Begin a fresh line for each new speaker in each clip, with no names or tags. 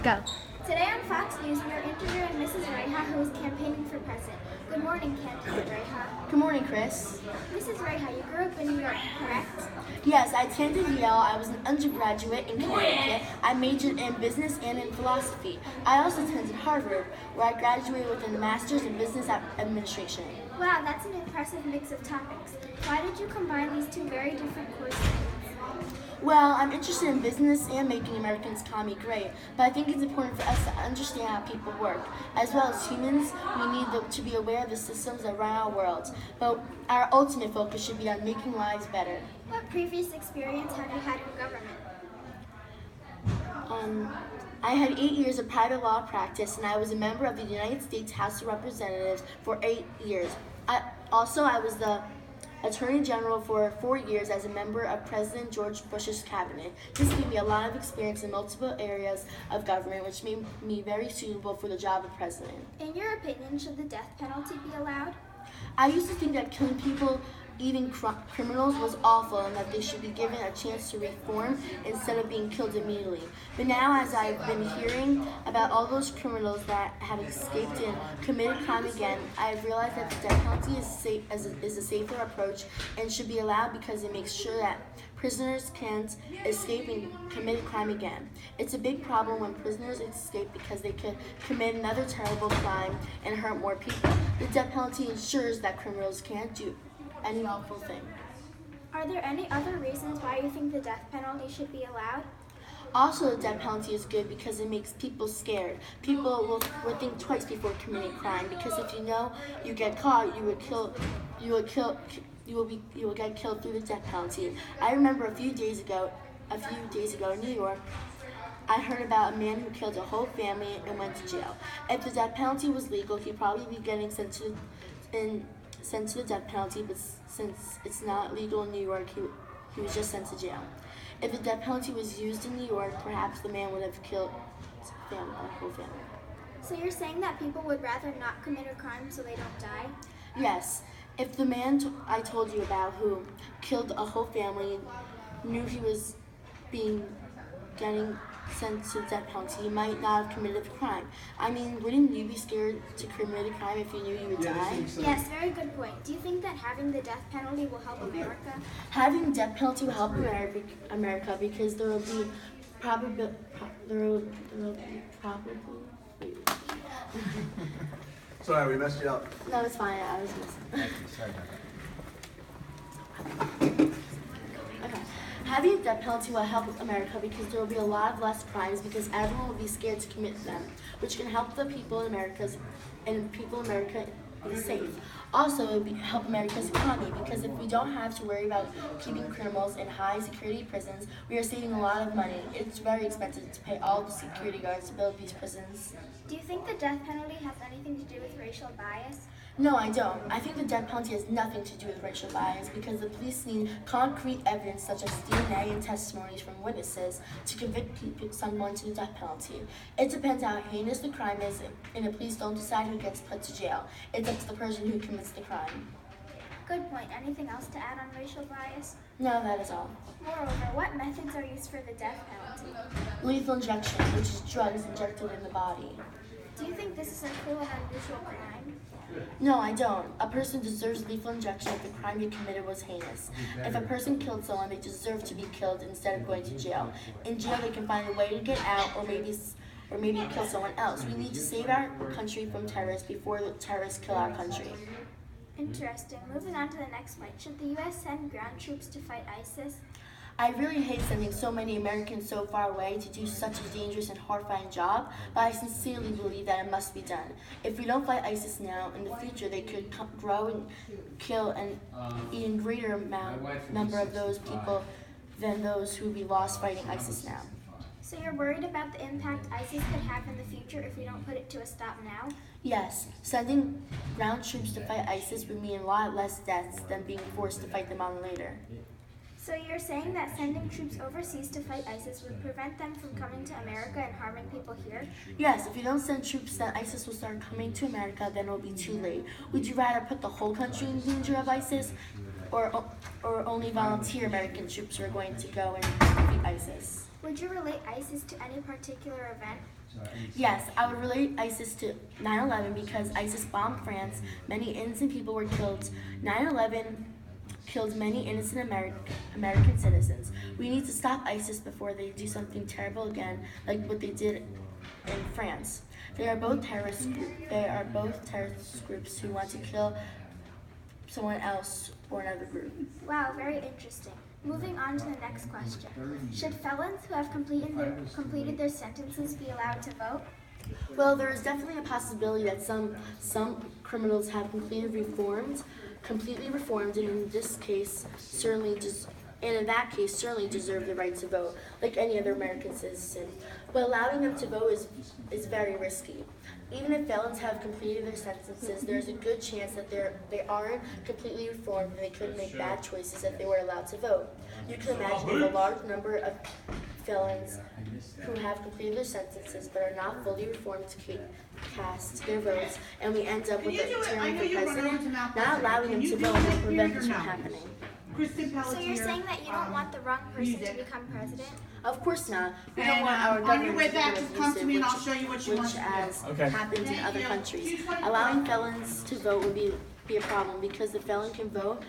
Go.
Today on Fox News, we are interviewing Mrs. Hreha, who is campaigning for president. Good morning, candidate Hreha.
Good morning, Chris.
Mrs. Hreha, you grew up in New York, correct?
Yes, I attended Yale. I was an undergraduate in Connecticut. I majored in business and in philosophy. I also attended Harvard, where I graduated with a master's in business administration.
Wow, that's an impressive mix of topics. Why did you combine these two very different courses?
Well, I'm interested in business and making Americans' economy great, but I think it's important for us to understand how people work. As well as humans, we need to be aware of the systems that run our world. But our ultimate focus should be on making lives better.
What previous experience have you had in government?
I had 8 years of private law practice, and I was a member of the United States House of Representatives for 8 years. I was the Attorney General for 4 years as a member of President George Bush's cabinet. This gave me a lot of experience in multiple areas of government, which made me very suitable for the job of president.
In your opinion, should the death penalty be allowed?
I used to think that killing people, even criminals, was awful and that they should be given a chance to reform instead of being killed immediately. But now, as I've been hearing about all those criminals that have escaped and committed crime again, I've realized that the death penalty is a safer approach and should be allowed because it makes sure that prisoners can't escape and commit a crime again. It's a big problem when prisoners escape because they could commit another terrible crime and hurt more people. The death penalty ensures that criminals can't do any awful thing.
Are there any other reasons why you think the death penalty should be allowed?
Also, the death penalty is good because it makes people scared. People will think twice before committing crime because if you know you get caught, you will get killed through the death penalty. I remember a few days ago in New York, I heard about a man who killed a whole family and went to jail. If the death penalty was legal, he'd probably be getting sent to the death penalty, but since it's not legal in New York, he was just sent to jail. If the death penalty was used in New York, perhaps the man would have killed a whole family.
So you're saying that people would rather not commit a crime so they don't die?
Yes. If the man I told you about who killed a whole family knew he was getting sent to the death penalty, he might not have committed a crime. I mean, wouldn't you be scared to commit a crime if you knew you would die?
Yes, very good point. Do you think that having the death penalty will help America?
Having the death penalty will help America because there will be probably.
Sorry, we messed you up.
No, it's fine. I was missing.
Sorry.
Okay. Having the death penalty will help America because there will be a lot of less crimes because everyone will be scared to commit them, which can help the people in America be safe. Also, it will help America's economy because if we don't have to worry about keeping criminals in high security prisons, we are saving a lot of money. It's very expensive to pay all the security guards to build these prisons.
Do you think the death penalty has anything to do with racial bias?
No, I don't. I think the death penalty has nothing to do with racial bias because the police need concrete evidence such as DNA and testimonies from witnesses to convict someone to the death penalty. It depends how heinous the crime is, and the police don't decide who gets put to jail. It's up to the person who commits the crime.
Good point. Anything else to add on racial bias?
No, that is all.
Moreover, what methods are used for the death penalty?
Lethal injection, which is drugs injected in the body.
Do you think this is a cruel and unusual crime?
No, I don't. A person deserves lethal injection if the crime they committed was heinous. If a person killed someone, they deserve to be killed instead of going to jail. In jail, they can find a way to get out or maybe kill someone else. We need to save our country from terrorists before the terrorists kill our country.
Interesting. Moving on to the next point. Should the U.S. send ground troops to fight ISIS?
I really hate sending so many Americans so far away to do such a dangerous and horrifying job, but I sincerely believe that it must be done. If we don't fight ISIS now, in the future they could grow and kill an even greater number of those people than those who we lost fighting ISIS now.
So you're worried about the impact ISIS could have in the future if we don't put it to a stop now?
Yes, sending ground troops to fight ISIS would mean a lot less deaths than being forced to fight them on later.
So you're saying that sending troops overseas to fight ISIS would prevent them from coming to America and harming people here?
Yes, if you don't send troops, then ISIS will start coming to America, then it will be too late. Would you rather put the whole country in danger of ISIS, or only volunteer American troops who are going to go and defeat ISIS?
Would you relate ISIS to any particular event?
Yes, I would relate ISIS to 9/11 because ISIS bombed France. Many innocent people were killed. 9/11 killed many innocent American citizens. We need to stop ISIS before they do something terrible again, like what they did in France. They are both terrorist groups who want to kill someone else or another group.
Wow, very interesting. Moving on to the next question. Should felons who have completed their sentences be allowed to vote?
Well, there is definitely a possibility that some criminals have completely reformed, and in this case, certainly certainly deserve the right to vote, like any other American citizen. But allowing them to vote is very risky. Even if felons have completed their sentences, there's a good chance that they aren't completely reformed and they could make bad choices if they were allowed to vote. You can imagine if a large number of felons who have completed their sentences but are not fully reformed to cast their votes, and we end up with a tyrannical president, not allowing them to vote will prevent this from happening.
So you're saying that you don't want the wrong person to become president?
Of course not. We don't want our government to be abusive, which has
Okay.
happened in other countries. Allowing felons to vote would be a problem because the felon can vote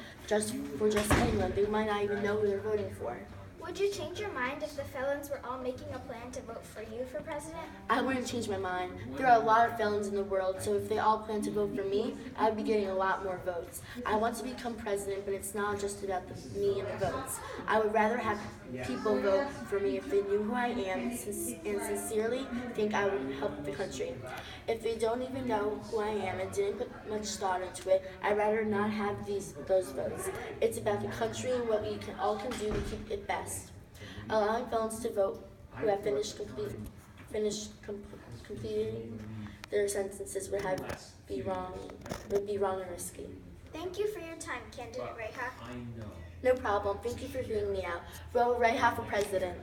for just anyone. They might not even know who they're voting for.
Would you change your mind if the felons were all making a plan to vote for you for president?
I wouldn't change my mind. There are a lot of felons in the world, so if they all plan to vote for me, I'd be getting a lot more votes. I want to become president, but it's not just about me and the votes. I would rather have people vote for me if they knew who I am and sincerely think I would help the country. If they don't even know who I am and didn't put much thought into it, I'd rather not have those votes. It's about the country and what we all can do to keep it best. Allowing felons to vote who have completing their sentences would be wrong and risky.
Thank you for your time, candidate Hreha.
No problem. Thank you for hearing me out. Vote Hreha for president.